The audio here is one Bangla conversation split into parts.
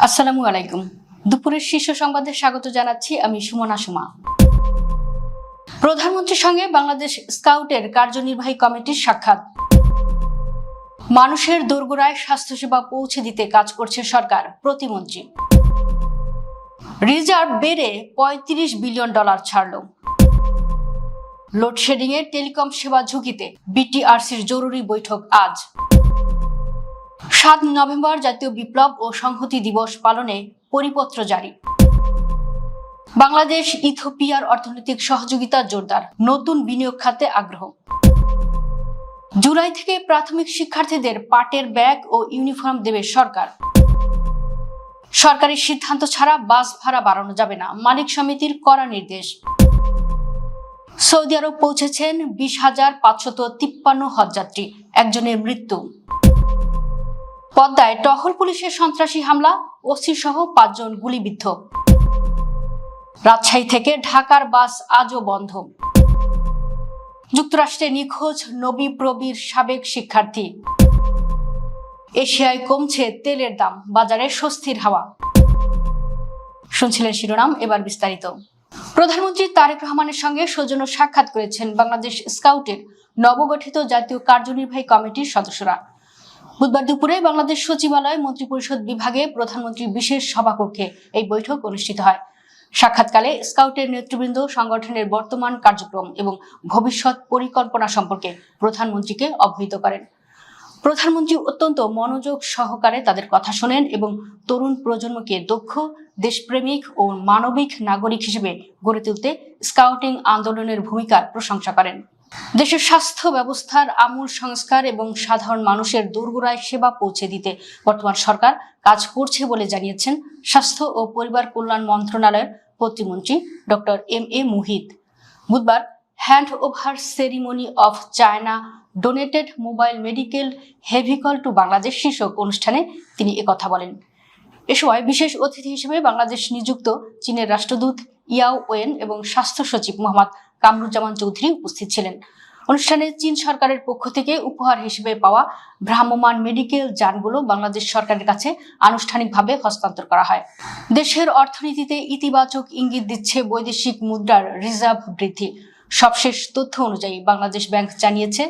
আসসালামু আলাইকুম। দুপুরের শীর্ষ সংবাদে স্বাগত জানাচ্ছি আমি সুমনা সুমা। প্রধানমন্ত্রীর সঙ্গে বাংলাদেশ স্কাউটের কার্যনির্বাহী কমিটির সাক্ষাৎ। মানুষের দোরগোড়ায় স্বাস্থ্যসেবা পৌঁছে দিতে কাজ করছে সরকার, প্রতিমন্ত্রী। রিজার্ভ বেড়ে $35 বিলিয়ন ছাড়ল। লোডশেডিং এ টেলিকম সেবা ঝুঁকিতে, বিটিআরসির জরুরি বৈঠক আজ। 7 নভেম্বর জাতীয় বিপ্লব ও সংহতি দিবস পালনে পরিপত্র জারি। বাংলাদেশ ইথিওপিয়ার অর্থনৈতিক সহযোগিতা জোরদার, নতুন বিনিয়োগ খাতে আগ্রহ। জুলাই থেকে প্রাথমিক শিক্ষার্থীদের পাটের ব্যাগ ও ইউনিফর্ম দেবে সরকার। সরকারি সিদ্ধান্ত ছাড়া বাস ভাড়া বাড়ানো যাবে না, মালিক সমিতির কড়া নির্দেশ। সৌদি আরব পৌঁছেছেন 20,553 হজযাত্রী, একজনের মৃত্যু। পদ্মায় টহল পুলিশের সন্ত্রাসী হামলা, ওসি সহ 5 জন গুলিবিদ্ধ। রাজশাহী থেকে ঢাকার বাস আজও বন্ধ। যুক্তরাষ্ট্রে নিখোঁজ নবী প্রবীর সাবেক শিক্ষার্থী। এশিয়ায় কমছে তেলের দাম, বাজারে স্বস্তির হাওয়া। শুনছিলেন শিরোনাম, এবার বিস্তারিত। প্রধানমন্ত্রী তারেক রহমানের সঙ্গে সৌজন্য সাক্ষাৎ করেছেন বাংলাদেশ স্কাউটের নবগঠিত জাতীয় কার্যনির্বাহী কমিটির সদস্যরা। বুধবার দুপুরে বাংলাদেশ সচিবালয় মন্ত্রিপরিষদ বিভাগে প্রধানমন্ত্রীর বিশেষ সভাকক্ষে এই বৈঠক অনুষ্ঠিত হয়। সাক্ষাৎকালে স্কাউটের নেতৃবৃন্দ সংগঠনের বর্তমান কার্যক্রম এবং ভবিষ্যৎ পরিকল্পনা সম্পর্কে প্রধানমন্ত্রীকে অবহিত করেন। প্রধানমন্ত্রী অত্যন্ত মনোযোগ সহকারে তাদের কথা শোনেন এবং তরুণ প্রজন্মকে দক্ষ, দেশপ্রেমিক ও মানবিক নাগরিক হিসেবে গড়ে তুলতে স্কাউটিং আন্দোলনের ভূমিকার প্রশংসা করেন। দেশের স্বাস্থ্য ব্যবস্থার আমূল সংস্কার এবং সাধারণ মানুষের দোরগোড়ায় সেবা পৌঁছে দিতে বর্তমান সরকার কাজ করছে বলে জানিয়েছেন স্বাস্থ্য ও পরিবার কল্যাণ মন্ত্রণালয়ের প্রতিমন্ত্রী ডক্টর এম.এ. মুহিত। বুধবার hand over ceremony of China donated mobile medical vehicle to Bangladesh শীর্ষক অনুষ্ঠানে তিনি একথা বলেন। এ সময় বিশেষ অতিথি হিসেবে বাংলাদেশ নিযুক্ত চীনের রাষ্ট্রদূত ইয়াও ওয়েন এবং স্বাস্থ্য সচিব মোহাম্মদ কামরুজ্জামান চৌধুরী উপস্থিত ছিলেন। অনুষ্ঠানে চীন সরকারের পক্ষ থেকে উপহার হিসেবে পাওয়া ভ্রাম্যমাণ মেডিকেল যানগুলো বাংলাদেশ সরকারের কাছে আনুষ্ঠানিকভাবে হস্তান্তর করা হয়। দেশের অর্থনীতিতে ইতিবাচক ইঙ্গিত দিচ্ছে বৈদেশিক মুদ্রার রিজার্ভ বৃদ্ধি। সবশেষ তথ্য অনুযায়ী বাংলাদেশ ব্যাংক জানিয়েছে,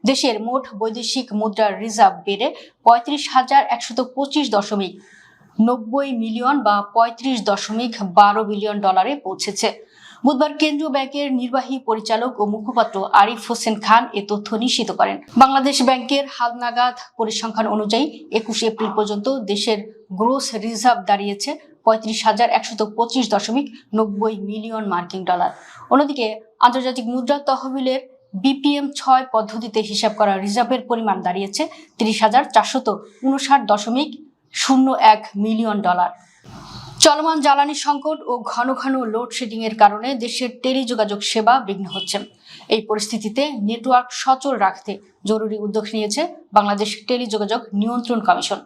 দেশের মোট বৈদেশিক মুদ্রার রিজার্ভ বেড়ে 35,125.90 মিলিয়ন বা $35.12 বিলিয়ন পৌঁছেছে। বুধবার কেন্দ্রীয় ব্যাংকের নির্বাহী পরিচালক ও মুখপাত্র আরিফ হোসেন খান এ তথ্য নিশ্চিত করেন। বাংলাদেশ ব্যাংকের হালনাগাদ পরিসংখ্যান অনুযায়ী 21 এপ্রিল পর্যন্ত দেশের গ্রোস রিজার্ভ দাঁড়িয়েছে 35,125.90 মিলিয়ন মার্কিন ডলার। অন্যদিকে আন্তর্জাতিক মুদ্রা তহবিলের BPM-6 পদ্ধতিতে হিসাব করা রিজার্ভের পরিমাণ দাঁড়িয়েছে 30,459.01 মিলিয়ন ডলার। চলমান জ্বালানি সংকট ও ঘন ঘন লোডশেডিং এর কারণে দেশের টেলিযোগাযোগ সেবা বিঘ্ন হচ্ছে। এই পরিস্থিতিতে নেটওয়ার্ক সচল রাখতে জরুরি উদ্যোগ নিয়েছে বাংলাদেশ টেলিযোগাযোগ নিয়ন্ত্রণ কমিশন।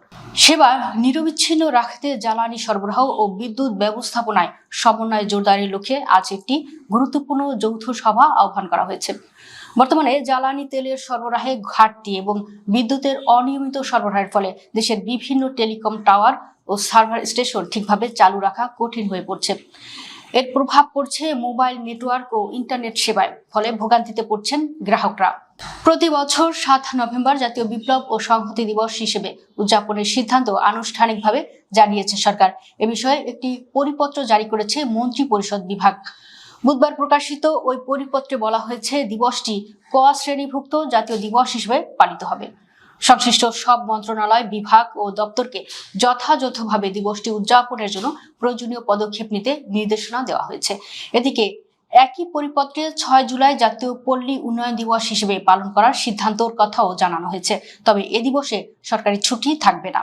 সেবা নিরবিচ্ছিন্ন রাখতে জ্বালানি সরবরাহ ও বিদ্যুৎ ব্যবস্থাপনায় সমন্বয় জোরদারের লক্ষ্যে আজ একটি গুরুত্বপূর্ণ যৌথ সভা আহ্বান করা হয়েছে। বর্তমানে জ্বালানি তেলের সরবরাহে ঘাটতি এবং বিদ্যুতের অনিয়মিত সরবরাহের ফলে দেশের বিভিন্ন টেলিকম টাওয়ার ও সার্ভার স্টেশন ঠিকভাবে চালু রাখা কঠিন হয়ে পড়ছে। এর প্রভাব পড়ছে মোবাইল নেটওয়ার্ক ও ইন্টারনেট সেবায়, ফলে ভোগান্তিতে পড়ছেন গ্রাহকরা। প্রতি বছর 7 নভেম্বর জাতীয় বিপ্লব ও সংহতি দিবস হিসেবে উদযাপনের সিদ্ধান্ত আনুষ্ঠানিকভাবে জানিয়েছে সরকার। এ বিষয়ে একটি পরিপত্র জারি করেছে মন্ত্রিপরিষদ বিভাগ। বুধবার প্রকাশিত ওই পরিপত্রে বলা হয়েছে, দিবসটি ক শ্রেণীভুক্ত জাতীয় দিবস হিসেবে পালিত হবে। সংশ্লিষ্ট সব মন্ত্রণালয়, বিভাগ ও দপ্তরকে যথাযথভাবে দিবসটি উদযাপনের জন্য প্রয়োজনীয় পদক্ষেপ নিতে নির্দেশনা দেওয়া হয়েছে। এদিকে একই পরিপত্রে 6 জুলাই জাতীয় পল্লী উন্নয়ন দিবস হিসেবে পালন করার সিদ্ধান্তর কথাও জানানো হয়েছে। তবে এ দিবসে সরকারি ছুটি থাকবে না।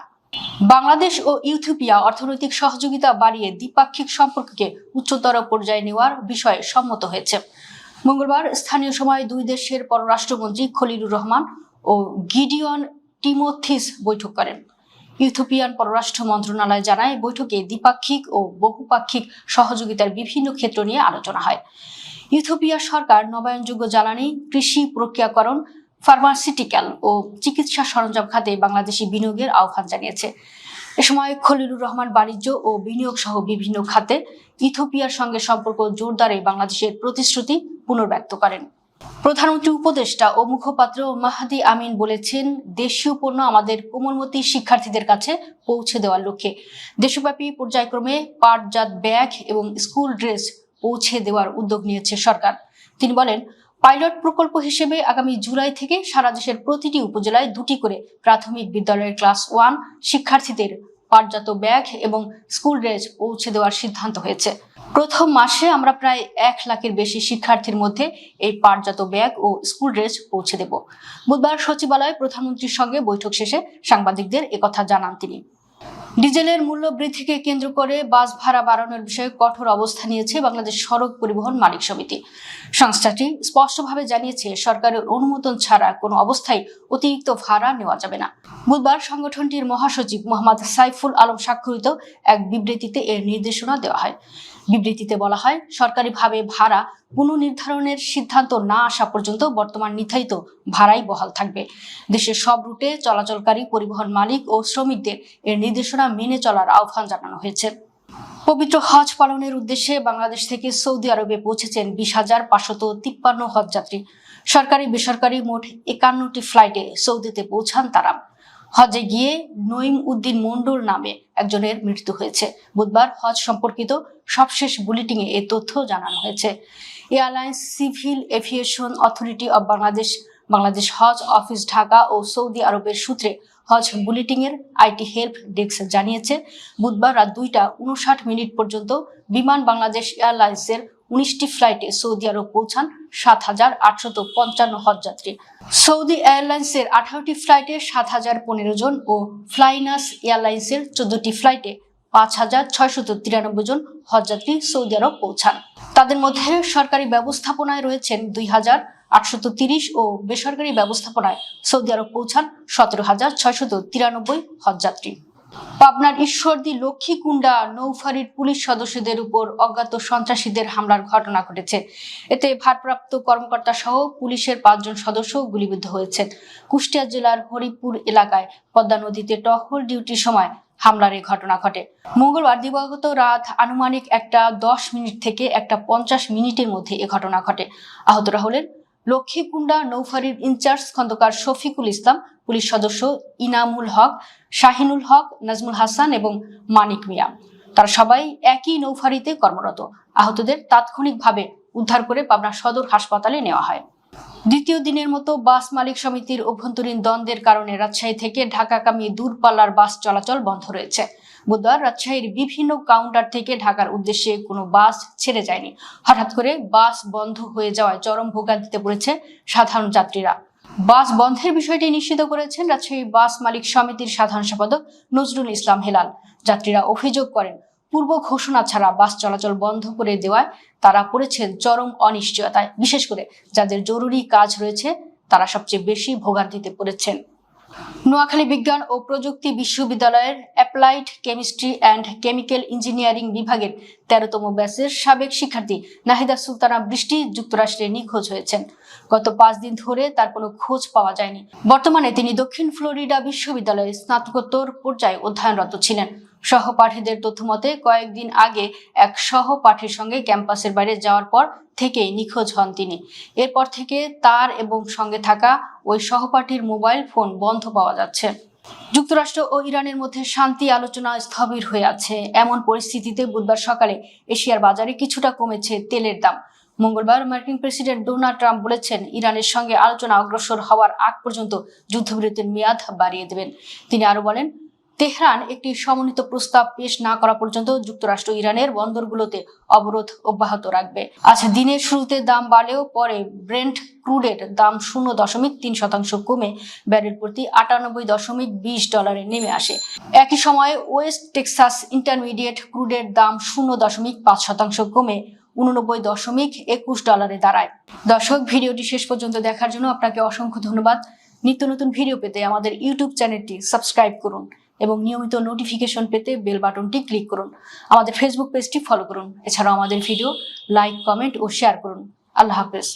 বাংলাদেশ ও ইথিওপিয়া অর্থনৈতিক সহযোগিতা বাড়িয়ে দ্বিপাক্ষিক সম্পর্ককে উচ্চতর পর্যায়ে নেওয়ার বিষয়ে সম্মত হয়েছে। মঙ্গলবার স্থানীয় সময় দুই দেশের পররাষ্ট্রমন্ত্রী খলিলুর রহমান ও গিডিয়ন টিমোথিস বৈঠক করেন। ইথিওপিয়ান পররাষ্ট্র মন্ত্রণালয় জানায়, বৈঠকে দ্বিপাক্ষিক ও বহুপাক্ষিক সহযোগিতার বিভিন্ন ক্ষেত্র নিয়ে আলোচনা হয়। ইথিওপিয়া সরকার নবায়নযোগ্য জ্বালানি, কৃষি প্রক্রিয়াকরণ, ফার্মাসিউটিক্যাল ও চিকিৎসা সরঞ্জাম খাতে বাংলাদেশি বিনিয়োগের আহ্বান জানিয়েছে। এ সময় খলিলুর রহমান বাণিজ্য ও বিনিয়োগ সহ বিভিন্ন খাতে ইথিওপিয়ার সঙ্গে সম্পর্ক জোরদারে বাংলাদেশের প্রতিশ্রুতি পুনর্ব্যক্ত করেন। প্রধানমন্ত্রী উপদেষ্টা ও মুখপাত্র মাহাদি আমিন বলেছেন, দেশীয় পণ্য আমাদের কোমলমতি শিক্ষার্থীদের কাছে পৌঁছে দেওয়ার লক্ষ্যে দেশব্যাপী পর্যায়ক্রমে পাটজাত ব্যাগ এবং স্কুল ড্রেস পৌঁছে দেওয়ার উদ্যোগ নিয়েছে সরকার। তিনি বলেন, পাইলট প্রকল্প হিসেবে আগামী জুলাই থেকে সারা দেশের প্রতিটি উপজেলায় 2টি করে প্রাথমিক বিদ্যালয়ের ক্লাস 1 শিক্ষার্থীদের পাটজাত ব্যাগ এবং স্কুল ড্রেস পৌঁছে দেওয়ার সিদ্ধান্ত হয়েছে। প্রথম মাসে আমরা প্রায় 1 লাখের বেশি শিক্ষার্থীর মধ্যে এই পাটজাত ব্যাগ ও স্কুল ড্রেস পৌঁছে দেব। বুধবার সচিবালয়ে প্রধানমন্ত্রীর সঙ্গে বৈঠক শেষে সাংবাদিকদের একথা জানান তিনি। ডিজেলের মূল্য বৃদ্ধিকে কেন্দ্র করে বাস ভাড়া বাড়ানোর বিষয়ে কঠোর অবস্থান নিয়েছে বাংলাদেশ সড়ক পরিবহন মালিক সমিতি। সংস্থাটি স্পষ্টভাবে জানিয়েছে, সরকারের অনুমোদন ছাড়া কোনো অবস্থায় অতিরিক্ত ভাড়া নেওয়া যাবে না। বুধবার সংগঠনটির মহাসচিব মোহাম্মদ সাইফুল আলম স্বাক্ষরিত এক বিবৃতিতে এর নির্দেশনা দেওয়া হয়। বিবৃতিতে বলা হয়, সরকারিভাবে ভাড়া পুনর্নির্ধারণের সিদ্ধান্ত না আসা পর্যন্ত বর্তমান নির্ধারিত ভাড়াই বহাল থাকবে। দেশের সব রুটে চলাচলকারী পরিবহন মালিক ও শ্রমিকদের এর নির্দেশনা মেনে চলার আহ্বান জানানো হয়েছে। পবিত্র হজ পালনের উদ্দেশ্যে বাংলাদেশ থেকে সৌদি আরবে পৌঁছেছেন 20,553 হজ যাত্রী। সরকারি বেসরকারি মোট 51টি ফ্লাইটে সৌদিতে পৌঁছান তারা। হজে গিয়ে নঈম উদ্দিন মন্ডল নামে একজনের মৃত্যু হয়েছে। বুধবার হজ সম্পর্কিত সবশেষ বুলেটিনে এ তথ্য জানানো হয়েছে। Airlines civil aviation authority of Bangladesh, Bangladesh হজ অফিস ঢাকা ও সৌদি আরবের সূত্রে হজ বুলেটিনের আইটি হেল্প ডেস্ক জানিয়েছে, বুধবার রাত 2টা 59 পর্যন্ত বিমান বাংলাদেশ এয়ারলাইন্সের 19টি ফ্লাইটে সৌদি আরব পৌঁছান 7,855 হজ যাত্রী। সৌদি এয়ারলাইন্সের 18টি ফ্লাইটে 7,015 জন ও ফ্লাইনাস এয়ারলাইন্সের 14টি ফ্লাইটে 5,693 জন হজযাত্রী সৌদি আরব পৌঁছান। তাদের মধ্যে সরকারি ব্যবস্থাপনায় রয়েছেন 2,830 ও বেসরকারি ব্যবস্থাপনায় সৌদি আরব পৌঁছান 17,693 হজযাত্রী। পাবনার ঈশ্বরদী লক্ষ্মীকুণ্ডা নৌফাঁড়ির পুলিশ সদস্যদের উপর অজ্ঞাত সন্ত্রাসীদের হামলার ঘটনা ঘটেছে। এতে ভারপ্রাপ্ত কর্মকর্তা সহ পুলিশের 5 জন সদস্য গুলিবিদ্ধ হয়েছেন। কুষ্টিয়া জেলার হরিপুর এলাকায় পদ্মা নদীতে টহল ডিউটির সময় হামলার এই ঘটনা ঘটে। মঙ্গলবার দিবাগত রাত আনুমানিক 1:10 থেকে 1:50 মধ্যে এ ঘটনা ঘটে। আহতরা হলেন লক্ষ্মীকুণ্ডা নৌফাঁড়ির ইনচার্জ খন্দকার শফিকুল ইসলাম, পুলিশ সদস্য ইনামুল হক, শাহিনুল হক, নাজমুল হাসান এবং মানিক মিয়া। তারা সবাই একই নৌফাঁড়িতে কর্মরত। আহতদের তাৎক্ষণিকভাবে উদ্ধার করে পাবনা সদর হাসপাতালে নেওয়া হয়। দ্বিতীয় দিনের মতো বাস মালিক সমিতির অভ্যন্তরীণ দ্বন্দ্বের কারণে রাজশাহী থেকে ঢাকাগামী দূরপাল্লার বাস চলাচল বন্ধ রয়েছে। বুধবার রাজশাহীর বিভিন্ন কাউন্টার থেকে ঢাকার উদ্দেশ্যে কোনো বাস ছেড়ে যায়নি। হঠাৎ করে বাস বন্ধ হয়ে যাওয়ায় চরম ভোগান্তিতে পড়েছে সাধারণ যাত্রীরা। বাস বন্ধের বিষয়টি নিশ্চিত করেছেন রাজশাহী বাস মালিক সমিতির সাধারণ সম্পাদক নজরুল ইসলাম হেলাল। যাত্রীরা অভিযোগ করেন, পূর্ব ঘোষণা ছাড়া বাস চলাচল বন্ধ করে দেওয়ায় তারা পড়েছেন চরম অনিশ্চয়তায়। বিশেষ করে যাদের জরুরি কাজ রয়েছে তারা সবচেয়ে বেশি ভোগান্তিতে পড়েছেন। নোয়াখালী বিজ্ঞান ও প্রযুক্তি বিশ্ববিদ্যালয়ের applied chemistry and chemical engineering বিভাগের 13তম ব্যাচের সাবেক শিক্ষার্থী নাহিদা সুলতানা বৃষ্টি যুক্তরাষ্ট্রে নিখোঁজ হয়েছেন। গত 5 দিন ধরে তার কোনো খোঁজ পাওয়া যায়নি। বর্তমানে তিনি দক্ষিণ ফ্লোরিডা বিশ্ববিদ্যালয়ে স্নাতকোত্তর পর্যায়ে অধ্যয়নরত ছিলেন। সহপাঠীদের তথ্যমতে কয়েকদিন আগে এক সহপাঠীর সঙ্গে ক্যাম্পাসের বাইরে যাওয়ার পর থেকেই নিখোঁজ হন তিনি। এরপর থেকে তার এবং সঙ্গে থাকা ওই সহপাঠীর মোবাইল ফোন বন্ধ পাওয়া যাচ্ছে। যুক্তরাষ্ট্র ও ইরানের মধ্যে শান্তি আলোচনা স্থবির হয়ে আছে। এমন পরিস্থিতিতে বুধবার সকালে এশিয়ার বাজারে কিছুটা কমেছে তেলের দাম। মঙ্গলবার মার্কিন প্রেসিডেন্ট ডোনাল্ড ট্রাম্প বলেছেন, ইরানের সঙ্গে আলোচনা অগ্রসর হওয়ার আগ পর্যন্ত যুদ্ধবিরতির মেয়াদ বাড়িয়ে দেবেন। তিনি আরো বলেন, তেহরান একটি সমন্বিত প্রস্তাব পেশ না করা পর্যন্ত যুক্তরাষ্ট্র ইরানের বন্দরগুলোতে অবরোধ অব্যাহত রাখবে। আজ দিনের শুরুতে দাম বাড়লেও পরে ব্রেন্ট ক্রুডের দাম 0.3% কমে ব্যারেল প্রতি $98.20 নেমে আসে। একই সময়ে ওয়েস্ট টেক্সাস ইন্টারমিডিয়েট ক্রুডের দাম 0.5% কমে $89.21 দাঁড়ায়। দর্শক, ভিডিওটি শেষ পর্যন্ত দেখার জন্য আপনাকে অসংখ্য ধন্যবাদ। নিত্য নতুন ভিডিও পেতে আমাদের ইউটিউব চ্যানেলটি সাবস্ক্রাইব করুন এবং নিয়মিত নোটিফিকেশন পেতে বেল বাটনটি ক্লিক করুন। আমাদের ফেসবুক পেজটি ফলো করুন। এছাড়াও আমাদের ভিডিও লাইক, কমেন্ট ও শেয়ার করুন। আল্লাহ হাফেজ।